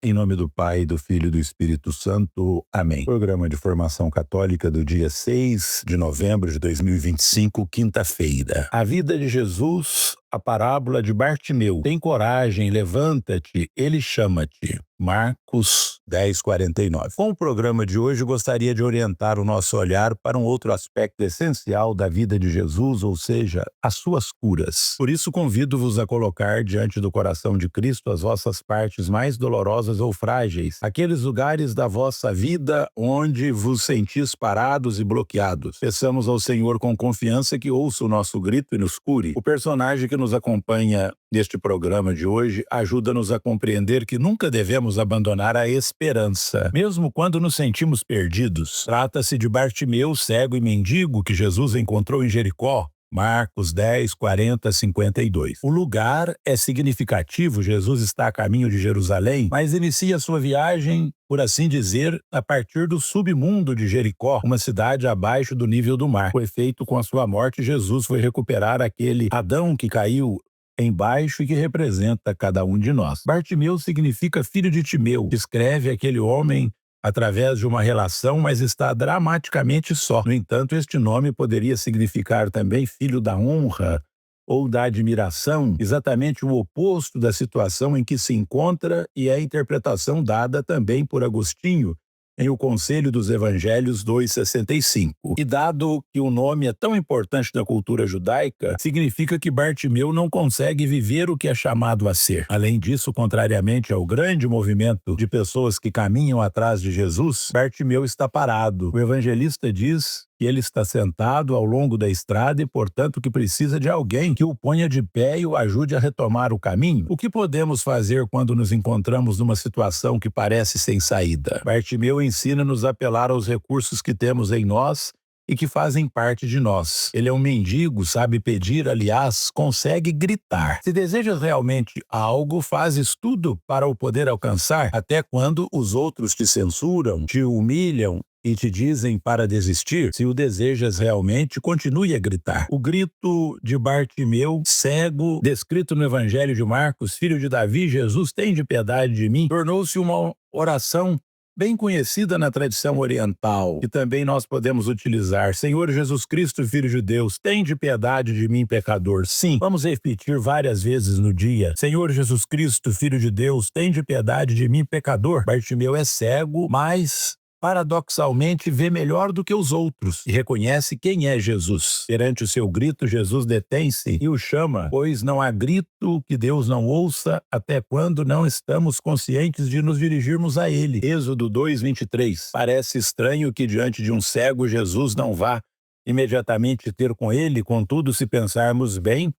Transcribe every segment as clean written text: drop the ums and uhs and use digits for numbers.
Em nome do Pai, do Filho e do Espírito Santo. Amém. Programa de Formação Católica do dia 6 de novembro de 2025, quinta-feira. A vida de Jesus, a parábola de Bartimeu. Tem coragem, levanta-te, ele chama-te. Marcos 10:49. Com o programa de hoje, gostaria de orientar o nosso olhar para um outro aspecto essencial da vida de Jesus, ou seja, as suas curas. Por isso, convido-vos a colocar diante do coração de Cristo as vossas partes mais dolorosas ou frágeis, aqueles lugares da vossa vida onde vos sentis parados e bloqueados. Peçamos ao Senhor com confiança que ouça o nosso grito e nos cure. O personagem que nos acompanha neste programa de hoje ajuda-nos a compreender que nunca devemos abandonar a esperança, mesmo quando nos sentimos perdidos. Trata-se de Bartimeu, cego e mendigo, que Jesus encontrou em Jericó. Marcos 10:40-52. O lugar é significativo. Jesus está a caminho de Jerusalém, mas inicia sua viagem, por assim dizer, a partir do submundo de Jericó, uma cidade abaixo do nível do mar. Com efeito, com a sua morte, Jesus foi recuperar aquele Adão que caiu embaixo e que representa cada um de nós. Bartimeu significa filho de Timeu. Descreve aquele homem através de uma relação, mas está dramaticamente só. No entanto, este nome poderia significar também filho da honra ou da admiração, exatamente o oposto da situação em que se encontra, e é a interpretação dada também por Agostinho em O Conselho dos Evangelhos 2:65. E dado que o nome é tão importante na cultura judaica, significa que Bartimeu não consegue viver o que é chamado a ser. Além disso, contrariamente ao grande movimento de pessoas que caminham atrás de Jesus, Bartimeu está parado. O evangelista diz que ele está sentado ao longo da estrada e, portanto, que precisa de alguém que o ponha de pé e o ajude a retomar o caminho. O que podemos fazer quando nos encontramos numa situação que parece sem saída? Bartimeu ensina-nos a apelar aos recursos que temos em nós e que fazem parte de nós. Ele é um mendigo, sabe pedir, aliás, consegue gritar. Se desejas realmente algo, fazes tudo para o poder alcançar, até quando os outros te censuram, te humilham e te dizem para desistir. Se o desejas realmente, continue a gritar. O grito de Bartimeu, cego, descrito no Evangelho de Marcos, filho de Davi, Jesus, tende piedade de mim, tornou-se uma oração bem conhecida na tradição oriental, que também nós podemos utilizar. Senhor Jesus Cristo, Filho de Deus, tende piedade de mim, pecador. Sim, vamos repetir várias vezes no dia. Senhor Jesus Cristo, Filho de Deus, tende piedade de mim, pecador. Bartimeu é cego, mas paradoxalmente vê melhor do que os outros e reconhece quem é Jesus. Perante o seu grito, Jesus detém-se e o chama, pois não há grito que Deus não ouça até quando não estamos conscientes de nos dirigirmos a ele. Êxodo 2:23. Parece estranho que diante de um cego Jesus não vá imediatamente ter com ele, contudo, se pensarmos bem,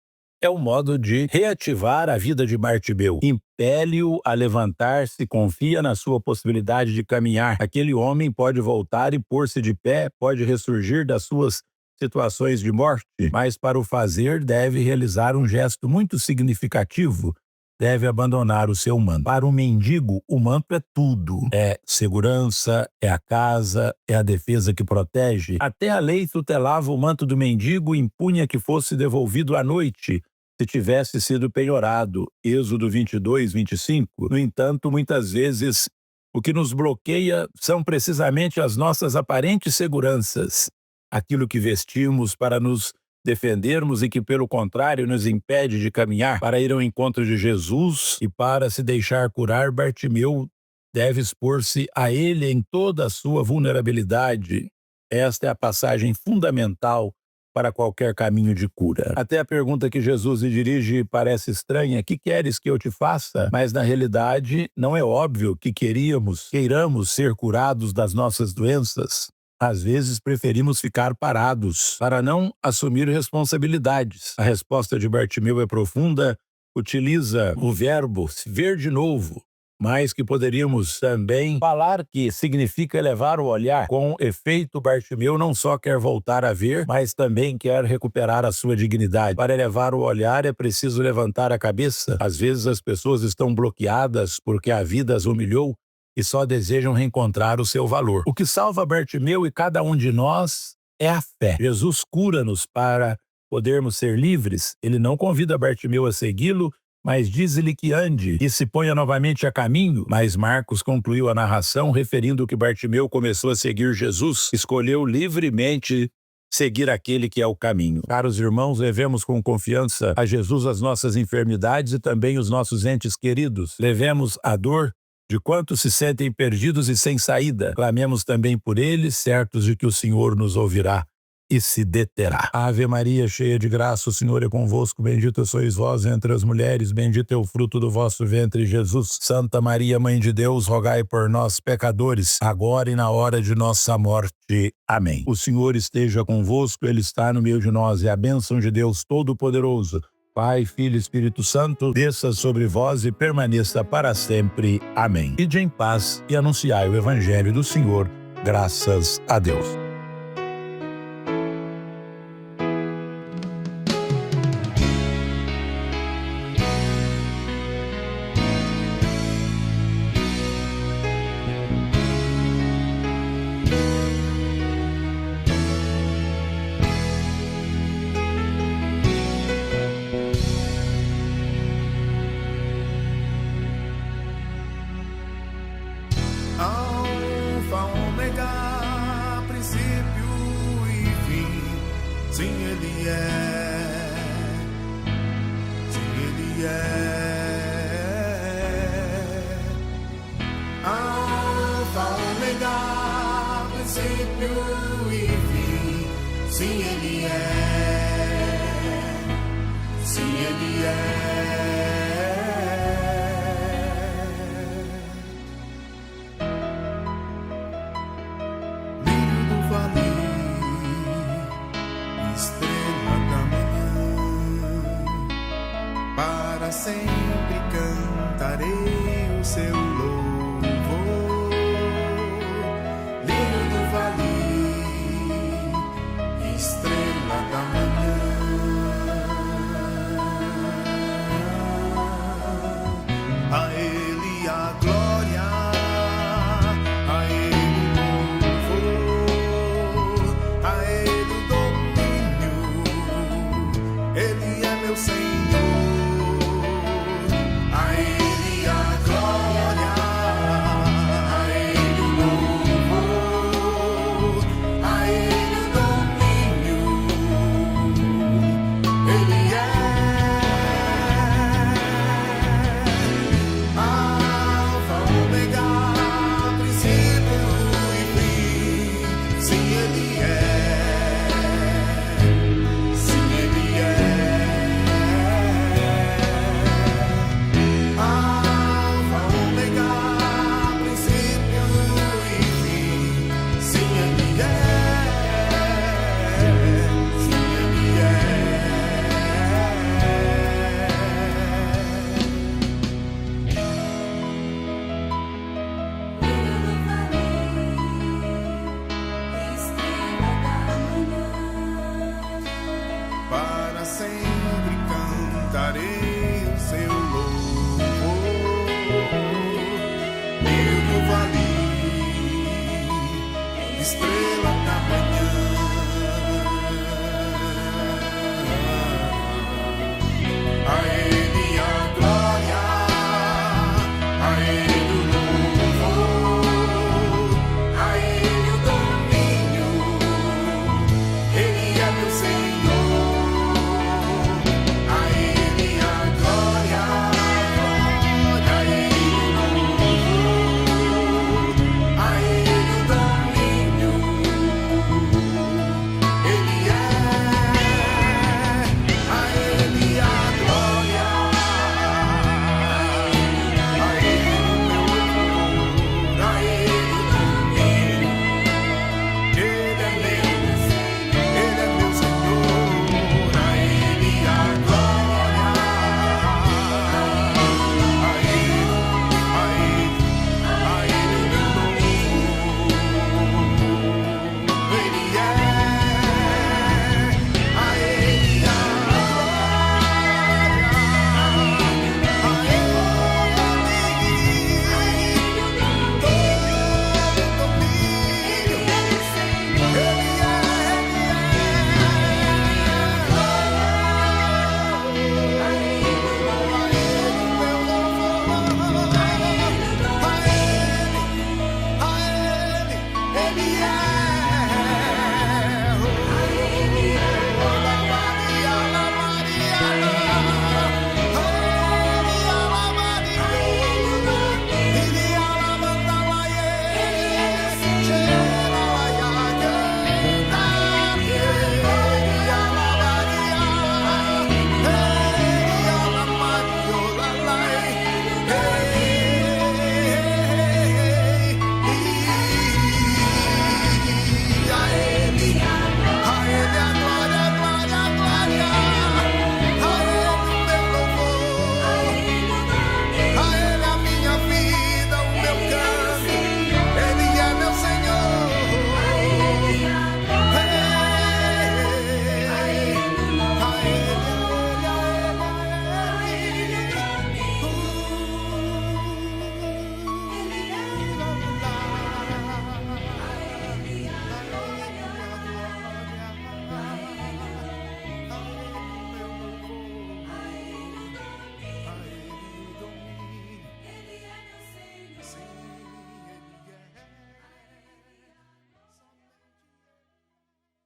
é um modo de reativar a vida de Bartimeu. Impele-o a levantar-se, confia na sua possibilidade de caminhar. Aquele homem pode voltar e pôr-se de pé, pode ressurgir das suas situações de morte, mas para o fazer deve realizar um gesto muito significativo. Deve abandonar o seu manto. Para o mendigo, o manto é tudo. É segurança, é a casa, é a defesa que protege. Até a lei tutelava o manto do mendigo e impunha que fosse devolvido à noite, se tivesse sido penhorado. Êxodo 22:25. No entanto, muitas vezes, o que nos bloqueia são precisamente as nossas aparentes seguranças, aquilo que vestimos para nos defendermos e que, pelo contrário, nos impede de caminhar para ir ao encontro de Jesus. E para se deixar curar, Bartimeu deve expor-se a ele em toda a sua vulnerabilidade. Esta é a passagem fundamental para qualquer caminho de cura. Até a pergunta que Jesus lhe dirige parece estranha: que queres que eu te faça? Mas na realidade não é óbvio que queiramos ser curados das nossas doenças. Às vezes preferimos ficar parados para não assumir responsabilidades. A resposta de Bartimeu é profunda, utiliza o verbo ver de novo, mas que poderíamos também falar que significa elevar o olhar. Com efeito, Bartimeu não só quer voltar a ver, mas também quer recuperar a sua dignidade. Para elevar o olhar é preciso levantar a cabeça. Às vezes as pessoas estão bloqueadas porque a vida as humilhou e só desejam reencontrar o seu valor. O que salva Bartimeu e cada um de nós é a fé. Jesus cura-nos para podermos ser livres. Ele não convida Bartimeu a segui-lo, mas dize-lhe que ande e se ponha novamente a caminho. Mas Marcos concluiu a narração referindo que Bartimeu começou a seguir Jesus, escolheu livremente seguir aquele que é o caminho. Caros irmãos, levemos com confiança a Jesus as nossas enfermidades e também os nossos entes queridos. Levemos a dor de quantos se sentem perdidos e sem saída. Clamemos também por eles, certos de que o Senhor nos ouvirá e se deterá. Ave Maria, cheia de graça, o Senhor é convosco, bendita sois vós entre as mulheres, bendito é o fruto do vosso ventre, Jesus. Santa Maria, Mãe de Deus, rogai por nós, pecadores, agora e na hora de nossa morte. Amém. O Senhor esteja convosco, Ele está no meio de nós, e a bênção de Deus Todo-Poderoso, Pai, Filho e Espírito Santo, desça sobre vós e permaneça para sempre. Amém. Ide em paz e anunciai o Evangelho do Senhor. Graças a Deus. Alfa, ômega, princípio e fim, sim Ele é, sim Ele é. Alfa, ômega, princípio e fim, sim Ele é, sim Ele é.